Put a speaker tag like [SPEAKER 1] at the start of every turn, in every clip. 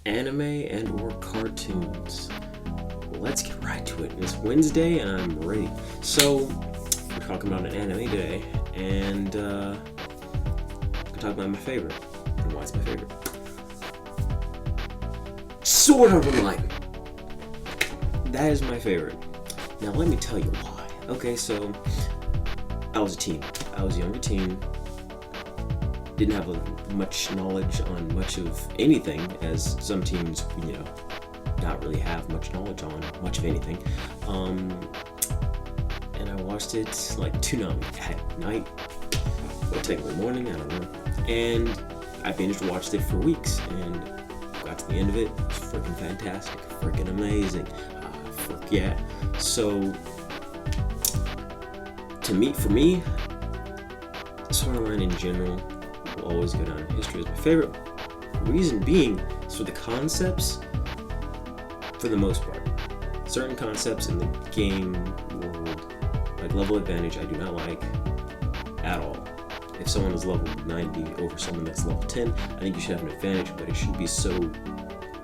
[SPEAKER 1] anime and or cartoons. Let's get right to it. It's Wednesday and I'm ready. So we're talking about an anime today, and we're talking about my favorite and why it's my favorite. Sword Art Online. That is my favorite. Now let me tell you why. Okay, so I was a teen. I was a younger teen. Didn't have much knowledge on much of anything, as some teens, not really have much knowledge on much of anything. And I watched it like Toonami at night, or technically morning, I don't know. And I binged watched it for weeks, and got to the end of it. It was freaking fantastic, freaking amazing. Frick yeah. So, for me, Sword Art Online in general will always go down in history as my favorite. Reason being is for the concepts, for the most part. Certain concepts in the game world, like level advantage, I do not like at all. If someone is level 90 over someone that's level 10, I think you should have an advantage, but it shouldn't be so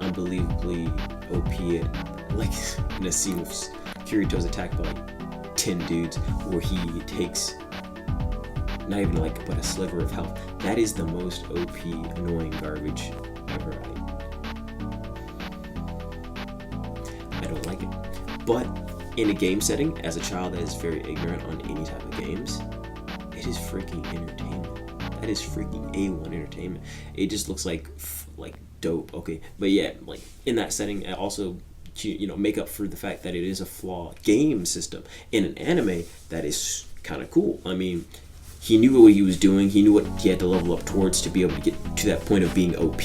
[SPEAKER 1] unbelievably OP. Like in a scene with Kirito's attacked by like 10 dudes, where he takes not even but a sliver of health. That is the most OP, annoying garbage ever. I don't like it. But in a game setting, as a child that is very ignorant on any type of games, it is freaking entertainment. That is freaking A1 entertainment. It just looks like dope. Okay, but yeah, like in that setting, I also make up for the fact that it is a flawed game system in an anime that is kind of cool. I mean, he knew what he was doing. He knew what he had to level up towards to be able to get to that point of being OP.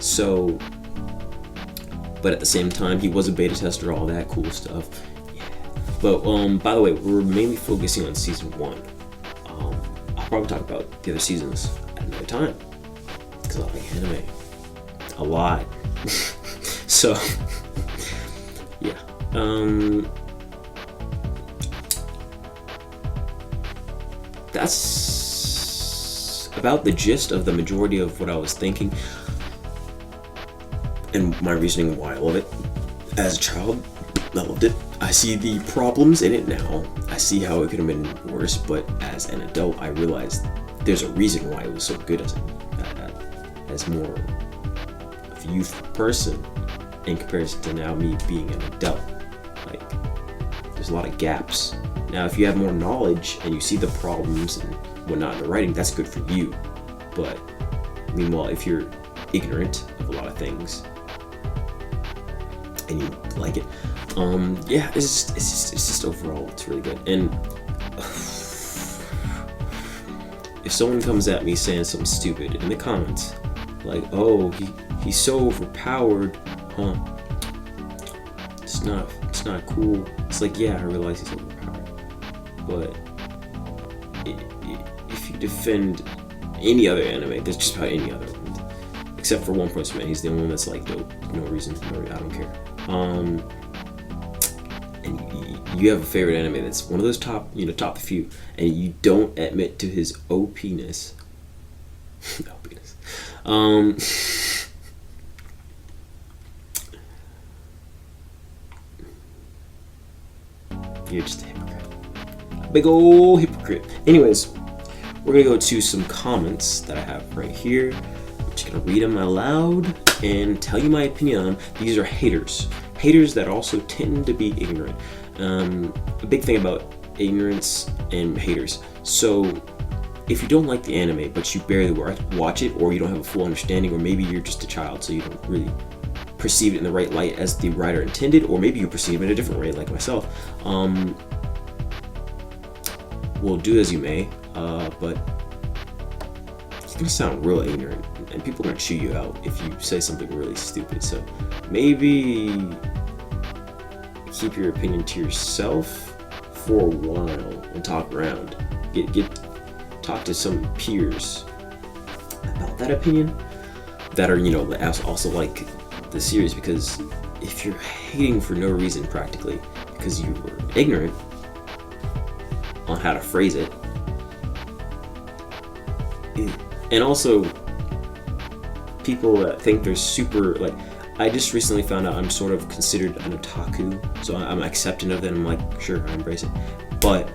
[SPEAKER 1] So, but at the same time, he was a beta tester, all that cool stuff. Yeah. But by the way, we're mainly focusing on season 1. I'll probably talk about the other seasons at another time, because I like anime a lot. So, yeah. That's about the gist of the majority of what I was thinking and my reasoning why I love it. As a child, I loved it. I see the problems in it now. I see how it could have been worse, but as an adult, I realized there's a reason why it was so good as more of a youthful person in comparison to now me being an adult. Like, there's a lot of gaps. Now, if you have more knowledge and you see the problems and whatnot in the writing, that's good for you. But meanwhile, if you're ignorant of a lot of things and you like it, yeah, it's just overall, it's really good. And if someone comes at me saying something stupid in the comments, like, "Oh, he's so overpowered," it's not cool. It's like, yeah, I realize he's overpowered. But if you defend any other anime, there's just about any other one, except for One Punch Man. He's the only one that's like, no reason, I don't care. And you have a favorite anime that's one of those top few, and you don't admit to his OP-ness. OP-ness. You're just a hypocrite. Big ol' hypocrite. Anyways, we're gonna go to some comments that I have right here. I'm just gonna read them out loud and tell you my opinion on them. These are haters that also tend to be ignorant. A big thing about ignorance and haters. So if you don't like the anime but you barely watch it, or you don't have a full understanding, or maybe you're just a child so you don't really perceive it in the right light as the writer intended, or maybe you perceive it in a different way like myself, well, do as you may, but it's gonna sound real ignorant, and people are gonna chew you out if you say something really stupid. So maybe keep your opinion to yourself for a while and talk around. Talk to some peers about that opinion that are also like the series, because if you're hating for no reason practically because you were ignorant on how to phrase it, and also people that think they're super, like, I just recently found out I'm sort of considered an otaku, so I'm accepting of that. I'm like, sure, I embrace it. But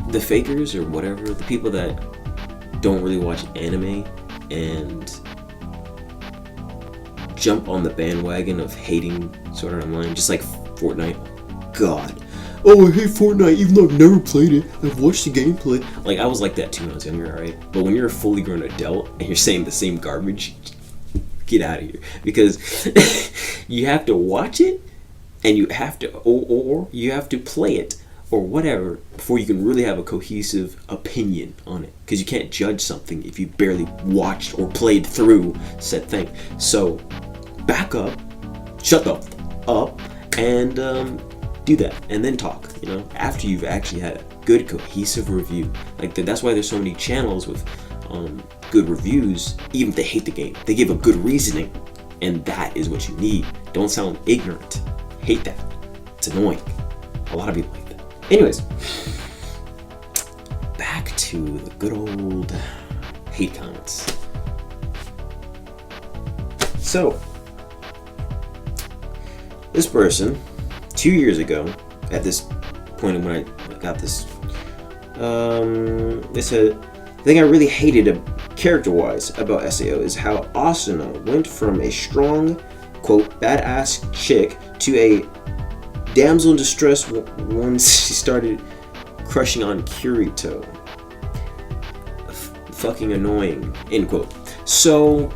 [SPEAKER 1] the fakers or whatever, the people that don't really watch anime and jump on the bandwagon of hating Sword Art Online, just like Fortnite. God. Oh, I hate Fortnite, even though I've never played it. I've watched the gameplay. Like, I was like that too when I was younger, alright? But when you're a fully grown adult and you're saying the same garbage, get out of here. Because you have to watch it, and you have to, or you have to play it, or whatever, before you can really have a cohesive opinion on it. Because you can't judge something if you barely watched or played through said thing. So, back up, shut the up, and do that, and then talk, you know, after you've actually had a good cohesive review. Like, that's why there's so many channels with good reviews, even if they hate the game. They give a good reasoning, and that is what you need. Don't sound ignorant. Hate that. It's annoying. A lot of people hate that. Anyways, back to the good old hate comments. So, this person, 2 years ago, at this point when I got this, they said, the thing I really hated character-wise about SAO is how Asuna went from a strong, quote, badass chick to a damsel in distress once she started crushing on Kirito. Fucking annoying, end quote. So,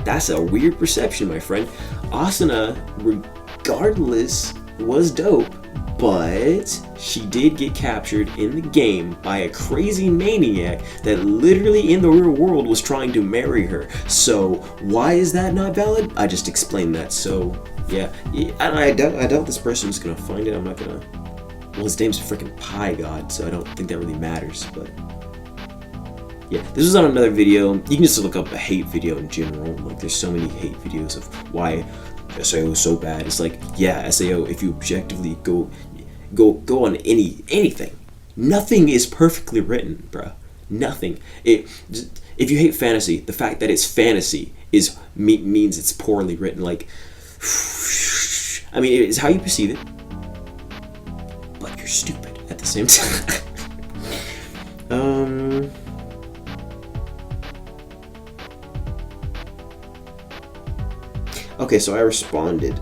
[SPEAKER 1] that's a weird perception, my friend. Asuna, regardless, was dope, but she did get captured in the game by a crazy maniac that literally in the real world was trying to marry her. So why is that not valid? I just explained that. So yeah, I doubt this person's gonna find it. I'm not gonna. Well, his name's freaking Pie God, so I don't think that really matters. But yeah, this was on another video. You can just look up a hate video in general. Like, there's so many hate videos of why SAO is so bad. It's like, yeah, SAO, if you objectively go on anything, nothing is perfectly written, bruh. Nothing. If you hate fantasy, the fact that it's fantasy means it's poorly written. Like, I mean, it's how you perceive it, but you're stupid at the same time. Okay, so I responded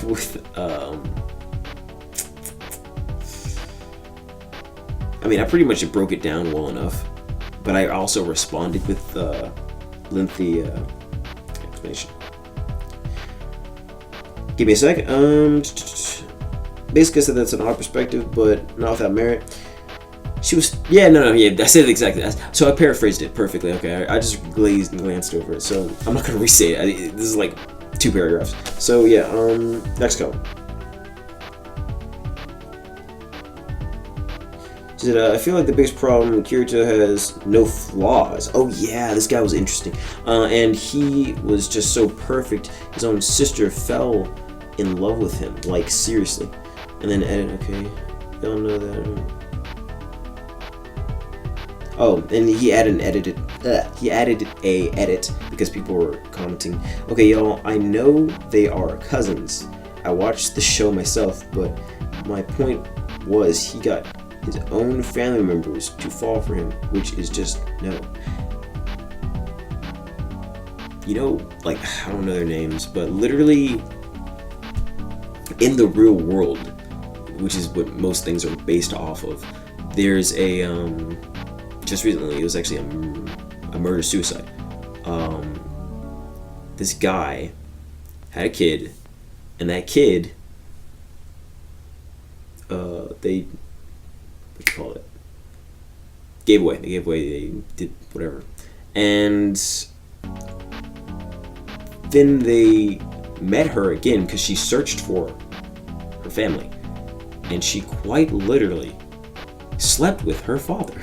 [SPEAKER 1] with, I mean, I pretty much broke it down well enough, but I also responded with lengthy explanation. Give me a sec. Basically, I said that's an odd perspective, but not without merit. She was, yeah, I said it exactly. So I paraphrased it perfectly. Okay, I just glanced over it, so I'm not gonna re-say it. This is like 2 paragraphs. So yeah, next comment. She said, I feel like the biggest problem, Kirito has no flaws. Oh yeah, this guy was interesting. And he was just so perfect. His own sister fell in love with him. Like, seriously. And then edit, okay. Y'all know that. Oh, and he added a edit because people were commenting. Okay, y'all, I know they are cousins. I watched the show myself, but my point was he got his own family members to fall for him, which is just no. You know, like, I don't know their names, but literally in the real world, which is what most things are based off of, there's a just recently, it was actually a murder-suicide. This guy had a kid, and that kid, they gave away. They did whatever, and then they met her again because she searched for her family, and she quite literally slept with her father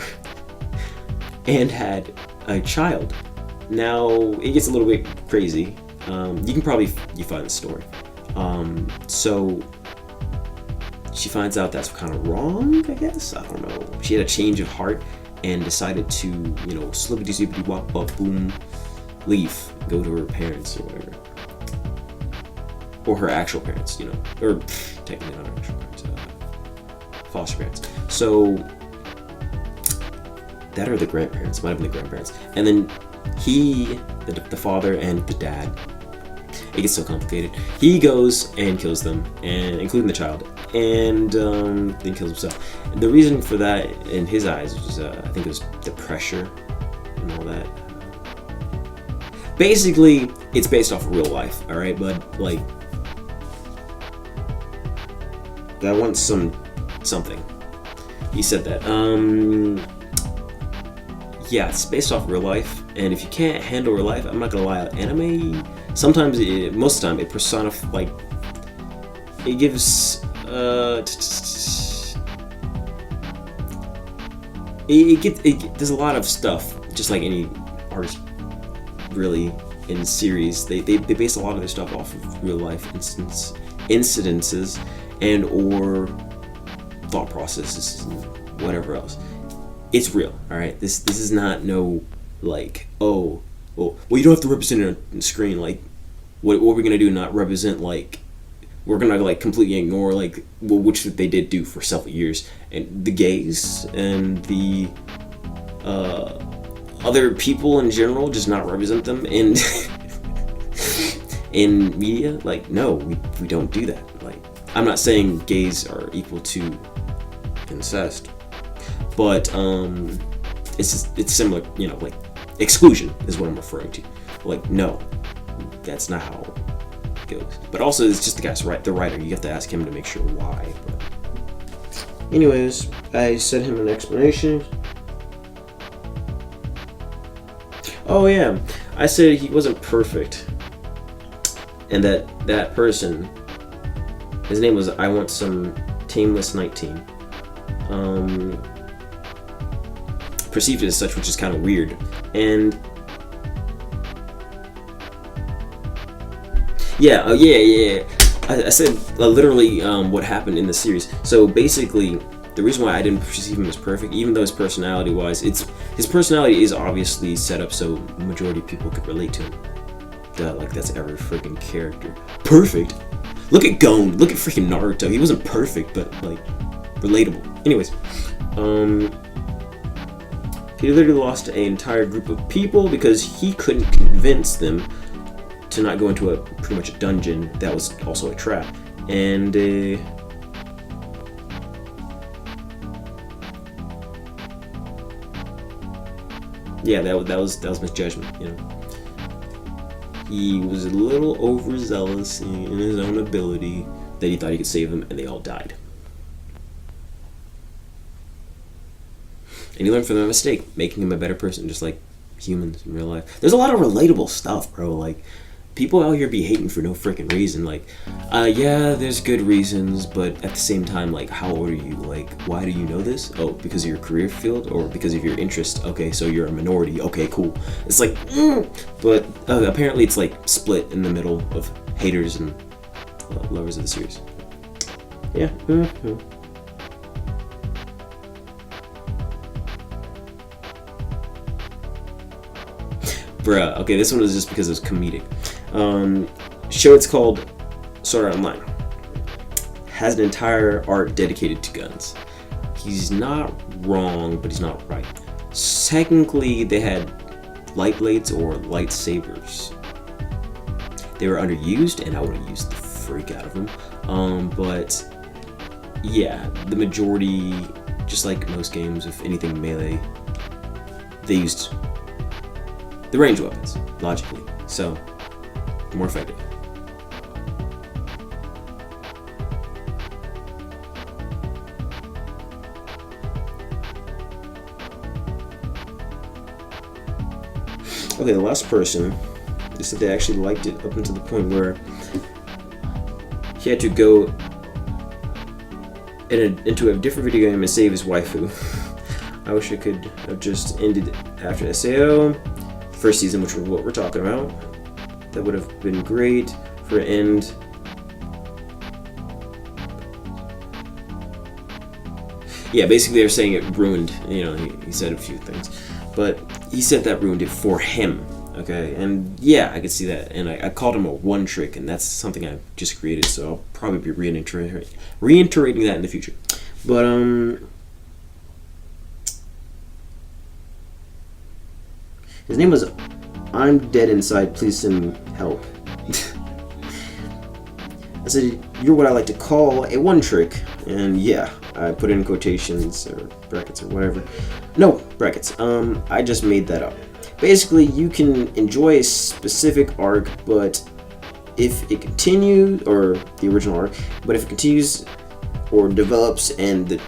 [SPEAKER 1] and had a child. Now it gets a little bit crazy. You can probably find the story. So she finds out that's kind of wrong, I guess. I don't know. She had a change of heart and decided to, you know, slippity wop up boom, leave, go to her parents or whatever, or her actual parents, you know, or technically not her actual parents, foster parents. So that are the grandparents, might have been the grandparents, and then he, the father and the dad. It gets so complicated. He goes and kills them, and including the child, and then kills himself. And the reason for that, in his eyes, was I think it was the pressure and all that. Basically, it's based off of real life, all right. But like, I want something. He said that. Yeah, it's based off real life, and if you can't handle real life, I'm not gonna lie, anime sometimes, most of the time, it personifies, like, it gives there's a lot of stuff, just like any art really in series. They base a lot of their stuff off of real life incidences and or thought processes and whatever else. It's real, all right. This is not no like, oh, well you don't have to represent it on the screen. Like, what we're gonna do? Not represent, like, we're gonna like completely ignore, like, well, which they did do for several years, and the gays and the other people in general, just not represent them in in media. Like, no, we don't do that. Like, I'm not saying gays are equal to incest, but it's similar, you know, like exclusion is what I'm referring to. Like, no, that's not how it goes. But also, it's just the writer. You have to ask him to make sure why. But anyways, I sent him an explanation. Oh yeah, I said he wasn't perfect, and that person, his name was I Want Some Tameless 19. Perceived it as such, which is kind of weird. And yeah. I said literally what happened in the series. So basically, the reason why I didn't perceive him as perfect, even though his personality-wise, his personality is obviously set up so the majority of people could relate to him. Duh, like, that's every freaking character. Perfect? Look at Gon. Look at freaking Naruto. He wasn't perfect, but like relatable. Anyways, he literally lost an entire group of people because he couldn't convince them to not go into pretty much a dungeon that was also a trap. And yeah, that was misjudgment, you know. He was a little overzealous in his own ability that he thought he could save them, and they all died. And he learned from their mistake, making him a better person, just like humans in real life. There's a lot of relatable stuff, bro. Like, people out here be hating for no freaking reason. Like, yeah, there's good reasons, but at the same time, like, how old are you? Like, why do you know this? Oh, because of your career field or because of your interest? Okay, so you're a minority. Okay, cool. It's like, but apparently it's like split in the middle of haters and lovers of the series. Yeah. Bruh, okay, this one was just because it was comedic. Show, it's called Sword Art Online. Has an entire art dedicated to guns. He's not wrong, but he's not right. Technically, they had light blades or lightsabers. They were underused, and I would have used the freak out of them. But yeah, the majority, just like most games, if anything melee, they used the range weapons, logically, so more effective. Okay, the last person, they said they actually liked it up until the point where he had to go into a different video game and save his waifu. I wish I could have just ended after SAO. First season, which is what we're talking about. That would have been great for an end. yeah, basically they're saying it ruined, you know, he said a few things, but he said that ruined it for him, okay, and yeah, I could see that, and I called him a one trick, and that's something I just created, so I'll probably be reiterating that in the future, but, his name was I'm Dead Inside, please send help. I said, you're what I like to call a one trick, and yeah, I put in quotations or brackets or whatever. No, brackets. I just made that up. Basically, you can enjoy a specific arc, but if it continues, or the original arc, but if it continues or develops and the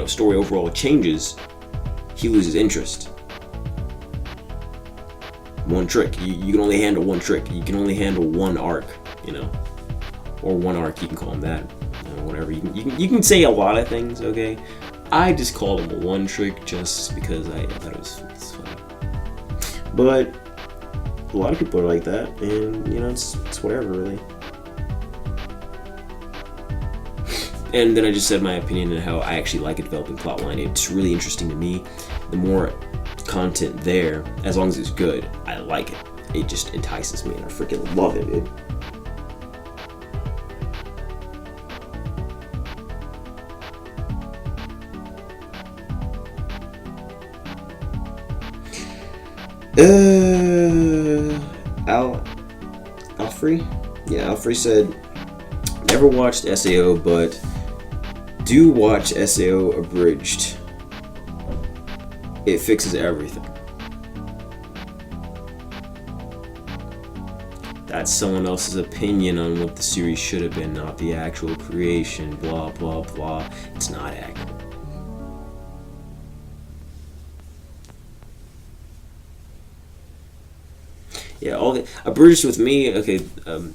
[SPEAKER 1] story overall changes, he loses interest. One trick. You can only handle one trick. You can only handle one arc, or one arc. You can call him that, whatever. You can say a lot of things. Okay, I just called him a one trick just because I thought it was funny. But a lot of people are like that, and it's whatever, really. And then I just said my opinion on how I actually like a developing plotline. It's really interesting to me. The more content there, as long as it's good, I like it. It just entices me, and I freaking love it. Alfrey? Yeah, Alfrey said, never watched SAO, but do watch SAO abridged. It fixes everything. That's someone else's opinion on what the series should have been, not the actual creation, blah, blah, blah. It's not accurate. Yeah, all the abridged with me. Okay,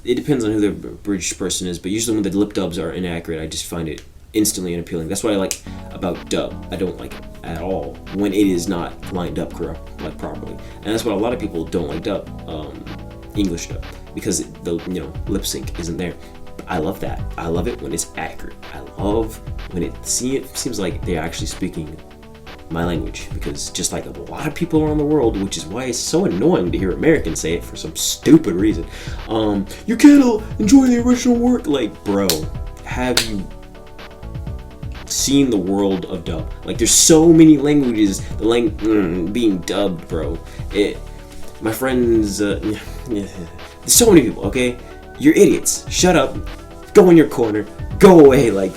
[SPEAKER 1] it depends on who the abridged person is, but usually when the lip dubs are inaccurate, I just find it instantly unappealing. That's what I like about dub. I don't like it at all when it is not lined up properly, and that's what a lot of people don't like dub, English dub, because the lip sync isn't there. But I love that. I love it when it's accurate. I love when it seems like they're actually speaking my language, because just like a lot of people around the world, which is why it's so annoying to hear Americans say it for some stupid reason. You can't enjoy the original work. Like, bro, have you seen the world of dub? Like, there's so many languages being dubbed, bro. My friends, there's so many people. Okay, you're idiots. Shut up. Go in your corner. Go away. Like,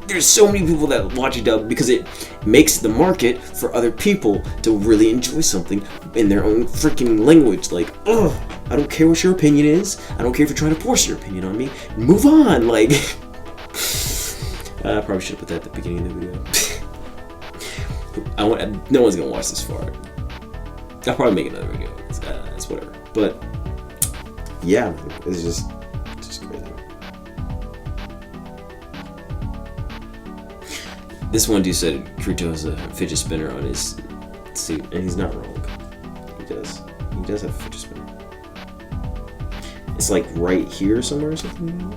[SPEAKER 1] there's so many people that watch dub because it makes the market for other people to really enjoy something in their own freaking language. Like, ugh, I don't care what your opinion is. I don't care if you're trying to force your opinion on me. Move on. Like, I probably should have put that at the beginning of the video. No one's gonna watch this far. I'll probably make another video. It's whatever. But yeah, it's just crazy. This one dude said Kirito has a fidget spinner on his suit, and he's not wrong. He does have a fidget spinner. It's like right here somewhere or something.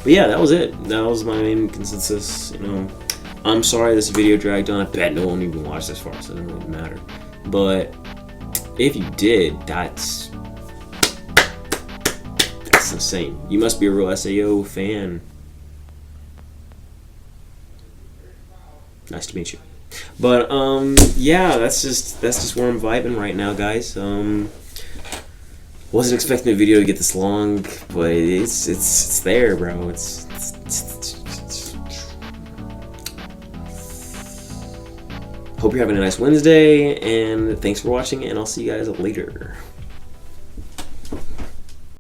[SPEAKER 1] But yeah, that was it. That was my main consensus. I'm sorry this video dragged on. I bet no one even watched this far, so it doesn't really matter. But if you did, that's insane. You must be a real SAO fan. Nice to meet you. But yeah, that's just where I'm vibing right now, guys. Wasn't expecting the video to get this long, but it's there, bro. Hope you're having a nice Wednesday, and thanks for watching, and I'll see you guys later.